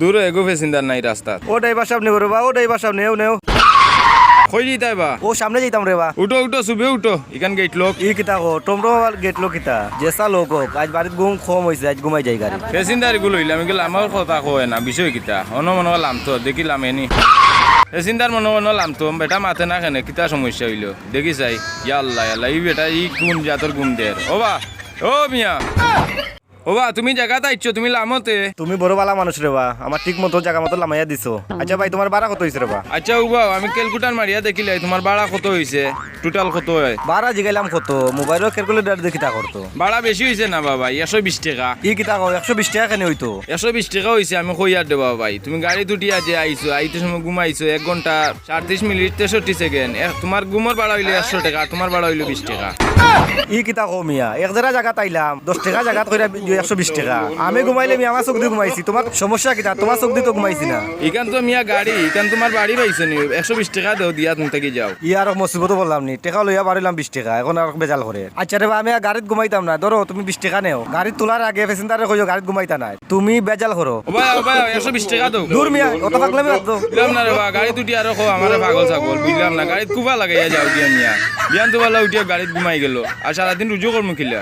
দূরে এগো প্যাসেঞ্জার নাই রাস্তাত। ও ড্রাইভার সাহেব নেও রে বা, ও ড্রাইভার সাহেব নেও নেও। কই যাইতাই বা? ও সামনে যেতাম রে বা। উঠো উঠো সুবে উঠো, এখান গেট লোক। ই কিতা কো টমটম গেট লো কিতা জেসা লোক হোক আজ বাড়িত ঘুম কম হয়েছে, আজ ঘুমাই যাই গাড়ি। প্যাসেঞ্জার এগুলো হইলে আমি গেলাম আমার কথা কয় না, বিষয় কিতা অন্য মনে করলাম তো দেখিলাম এনি প্যাসেঞ্জার মনে করলাম তো বেটা মাথে না কেন কিতা সমস্যা হইলো দেখি চাই ইয়াল্লা ইয়াল্লা ই বেটা ই কোন জাতর গুম দের। ও বা ও মিয়া ও বা তুমি জায়গাত আইছো, তুমি লামতে। তুমি বড় বালা মানুষ রে বা, আমার ঠিক মতো জায়গা মতো লামাইয়া দিছো। আচ্ছা ভাই তোমার ভাড়া কত হয়েছে রে বা? আচ্ছা উবা আমি ক্যালকুলেটার মারিয়া দেখিলে তোমার ভাড়া কত হয়েছে, টোটাল কত হয়? ভাড়া জিগাইলাম কত, মোবাইলও ক্যালকুলেটার দিয়ে কিতা করতো। ভাড়া বেশি হয়েছে না বাবা, 120 টাকা। ই কিতা কো 120 টাকা কেন হইতো? 120 টাকা হয়েছে, আমি কইয়ার দেবা ভাই। তুমি গাড়ি দুটিয়া যে আইছো, আইতে সময় ঘুমাইছো 1 ঘন্টা 37 মিনিট 63 সেকেন্ড। তোমার ঘুমর ভাড়া হইলে 100 টাকা, আর তোমার ভাড়া হইলো 20 টাকা। ই কিতা কো মিয়া, এক জায়গা জায়গাত আইলাম 10 টাকা জায়গাত কইরা 120 টাকা। আমি ঘুমাইলে মিয়া আমার চোখ দিয়ে ঘুমাইছি, তোমার সমস্যা কিতা? তোমার চোখ দিয়ে তো ঘুমাইছি না। এখান তো মিয়া গাড়ি, এখান তোমার বাড়ি পাইছো নি, 120 টাকা দাও দিয়া তুমি থেকে যাও। ই আর মুসিবত বললাম নি, টাকা লইয়া বাড়িলাম 20 টাকা, এখন আর বেজাল করে। আচ্ছা রে বা, আমি আর গাড়িত ঘুমাইতাম না, ধরো তুমি 20 টাকা নেও, গাড়ি তোলার আগে প্যাসেঞ্জারে কইও গাড়িত ঘুমাইতা নাই, তুমি বেজাল করো। ও ভাই 120 টাকা দাও। দূর মিয়া, অত পাগলামি বাদ দাও। বুঝলাম না রে বা, গাড়ি দুটি আরো খো আমারে পাগল ছাগল, বুঝলাম না। গাড়িত কুবা লাগাইয়া যাও দিয়া মিয়া, বিয়ান তো ভালো উঠিয়া গাড়িত ঘুমাই গেল, আর সারাদিন রুজু করমু খিলা।